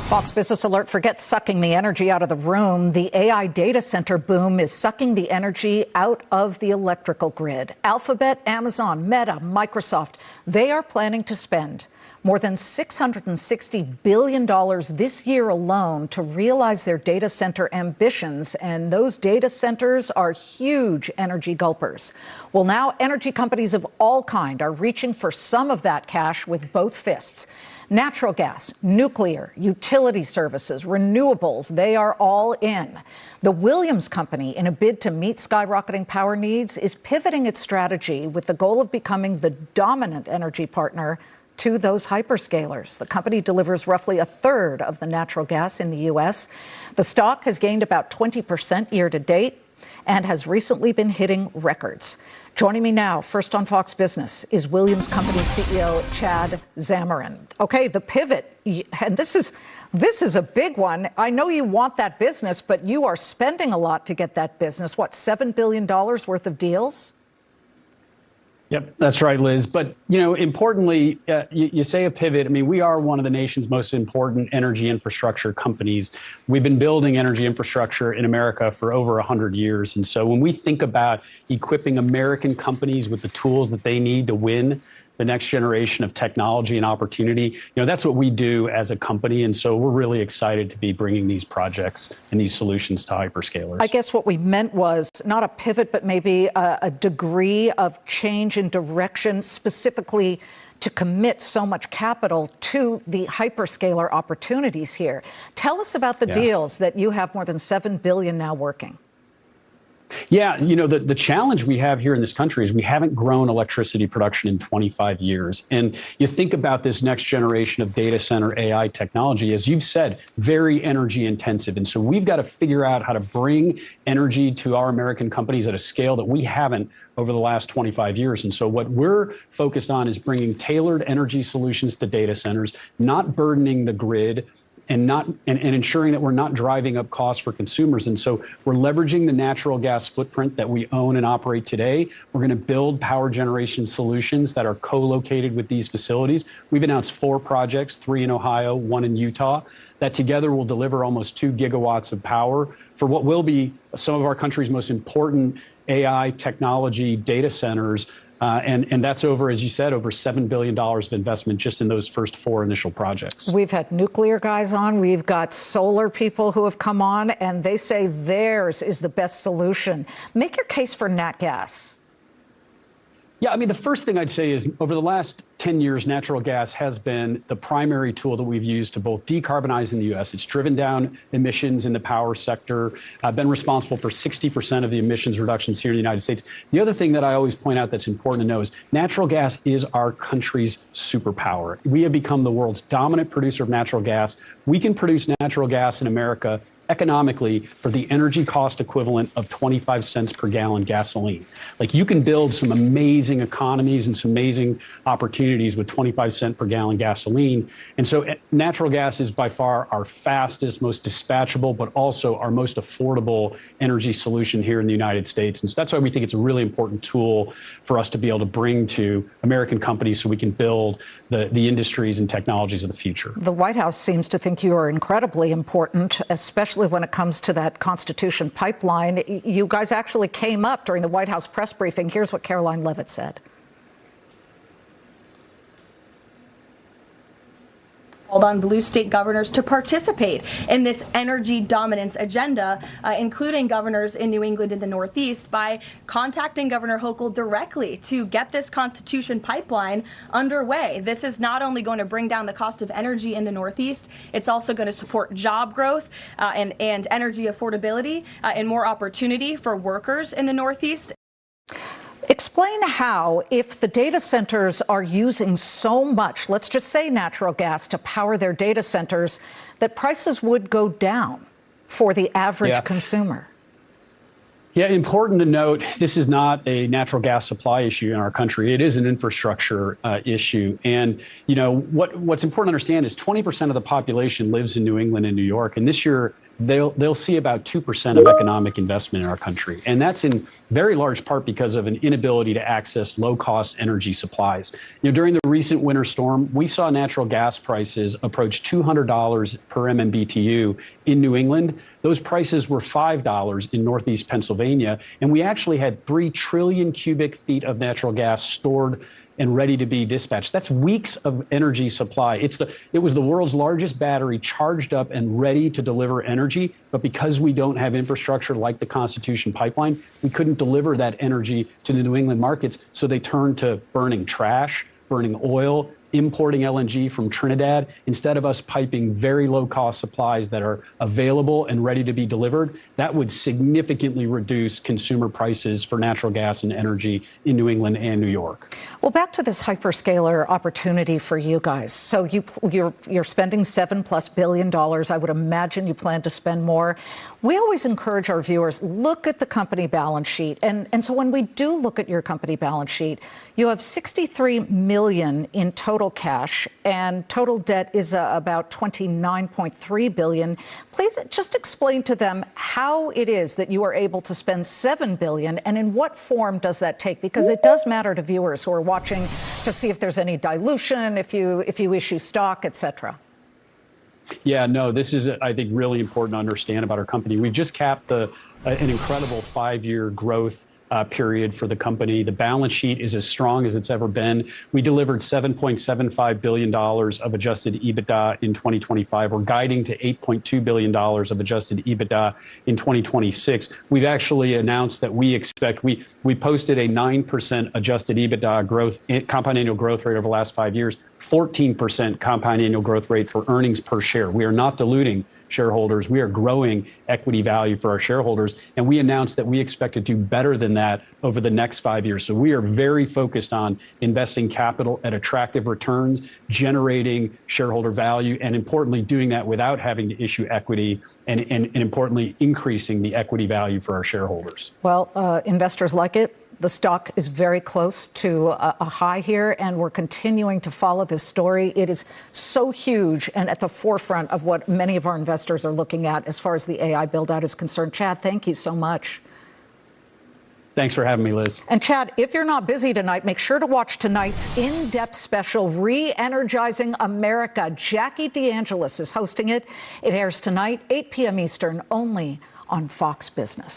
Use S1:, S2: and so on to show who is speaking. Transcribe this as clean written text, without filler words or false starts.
S1: Fox Business Alert: forget sucking the energy out of the room. The AI data center boom is sucking the energy out of the electrical grid. Alphabet, Amazon, Meta, Microsoft, they are planning to spend more than $660 billion this year alone to realize their data center ambitions. And those data centers are huge energy gulpers. Well, now energy companies of all kind are reaching for some of that cash with both fists. Natural gas, nuclear, utility services, renewables, they are all in. The Williams Company, in a bid to meet skyrocketing power needs, is pivoting its strategy with the goal of becoming the dominant energy partner to those hyperscalers. The company delivers roughly a third of the natural gas in the U.S. The stock has gained about 20% year to date and has recently been hitting records. Joining me now, first on Fox Business, is Williams Company CEO Chad Zamarin. Okay, the pivot, and this is a big one. I know you want that business, but you are spending a lot to get that business. What, $7 billion worth of deals?
S2: Yep, that's right, Liz. But, importantly, you say a pivot. I mean, we are one of the nation's most important energy infrastructure companies. We've been building energy infrastructure in America for over 100 years. And so when we think about equipping American companies with the tools that they need to win the next generation of technology and opportunity, that's what we do as a company. And so we're really excited to be bringing these projects and these solutions to hyperscalers.
S1: I guess what we meant was not a pivot, but maybe a degree of change in direction, specifically to commit so much capital to the hyperscaler opportunities here. Tell us about the deals that you have more than $7 billion now working.
S2: Yeah, the challenge we have here in this country is we haven't grown electricity production in 25 years. And you think about this next generation of data center AI technology, as you've said, very energy intensive. And so we've got to figure out how to bring energy to our American companies at a scale that we haven't over the last 25 years. And so what we're focused on is bringing tailored energy solutions to data centers, not burdening the grid, and ensuring that we're not driving up costs for consumers. And so we're leveraging the natural gas footprint that we own and operate today. We're going to build power generation solutions that are co-located with these facilities. We've announced 4 projects, 3 in Ohio, 1 in Utah, that together will deliver almost 2 gigawatts of power for what will be some of our country's most important AI technology data centers. And that's over, as you said, over $7 billion of investment just in those first 4 initial projects.
S1: We've had nuclear guys on. We've got solar people who have come on, and they say theirs is the best solution. Make your case for nat gas.
S2: Yeah, I mean, the first thing I'd say is over the last 10 years, natural gas has been the primary tool that we've used to both decarbonize in the U.S. It's driven down emissions in the power sector, been responsible for 60% of the emissions reductions here in the United States. The other thing that I always point out that's important to know is natural gas is our country's superpower. We have become the world's dominant producer of natural gas. We can produce natural gas in America economically for the energy cost equivalent of 25 cents per gallon gasoline. Like, you can build some amazing economies and some amazing opportunities with 25 cent per gallon gasoline. And so natural gas is by far our fastest, most dispatchable, but also our most affordable energy solution here in the United States. And so that's why we think it's a really important tool for us to be able to bring to American companies so we can build the industries and technologies of the future.
S1: The White House seems to think you are incredibly important, especially when it comes to that Constitution pipeline. You guys actually came up during the White House press briefing. Here's what Caroline Leavitt said.
S3: Called on blue state governors to participate in this energy dominance agenda, including governors in New England and the Northeast, by contacting Governor Hochul directly to get this Constitution pipeline underway. This is not only going to bring down the cost of energy in the Northeast, it's also going to support job growth and energy affordability and more opportunity for workers in the Northeast.
S1: Explain how, if the data centers are using so much, let's just say natural gas, to power their data centers, that prices would go down for the average consumer.
S2: Yeah, important to note, this is not a natural gas supply issue in our country. It is an infrastructure issue. And, what's important to understand is 20% of the population lives in New England and New York. And this year, they'll see about 2% of economic investment in our country. And that's in very large part because of an inability to access low-cost energy supplies. During the recent winter storm, we saw natural gas prices approach $200 per MMBTU in New England. Those prices were $5 in Northeast Pennsylvania, and we actually had 3 trillion cubic feet of natural gas stored and ready to be dispatched. That's weeks of energy supply. It was the world's largest battery charged up and ready to deliver energy, but because we don't have infrastructure like the Constitution pipeline, we couldn't deliver that energy to the New England markets, so they turned to burning trash, burning oil, importing LNG from Trinidad, instead of us piping very low-cost supplies that are available and ready to be delivered. That would significantly reduce consumer prices for natural gas and energy in New England and New York.
S1: Well, back to this hyperscaler opportunity for you guys. So you're spending $7+ billion. I would imagine you plan to spend more. We always encourage our viewers, look at the company balance sheet. And so when we do look at your company balance sheet, you have $63 million in total cash, and total debt is about $29.3 billion. Please just explain to them how it is that you are able to spend $7 billion, and in what form does that take? Because it does matter to viewers who are watching to see if there's any dilution, if you issue stock, et cetera.
S2: Yeah, no, this is, I think, really important to understand about our company. We've just capped an incredible 5-year growth period for the company. The balance sheet is as strong as it's ever been. We delivered $7.75 billion of adjusted EBITDA in 2025. We're guiding to $8.2 billion of adjusted EBITDA in 2026. We've actually announced that we posted a 9% adjusted EBITDA growth, compound annual growth rate over the last 5 years, 14% compound annual growth rate for earnings per share. We are not diluting shareholders. We are growing equity value for our shareholders. And we announced that we expect to do better than that over the next 5 years. So we are very focused on investing capital at attractive returns, generating shareholder value, and importantly, doing that without having to issue equity and importantly, increasing the equity value for our shareholders.
S1: Well, investors like it. The stock is very close to a high here, and we're continuing to follow this story. It is so huge and at the forefront of what many of our investors are looking at as far as the AI build-out is concerned. Chad, thank you so much.
S2: Thanks for having me, Liz.
S1: And Chad, if you're not busy tonight, make sure to watch tonight's in-depth special, Re-Energizing America. Jackie DeAngelis is hosting it. It airs tonight, 8 p.m. Eastern, only on Fox Business.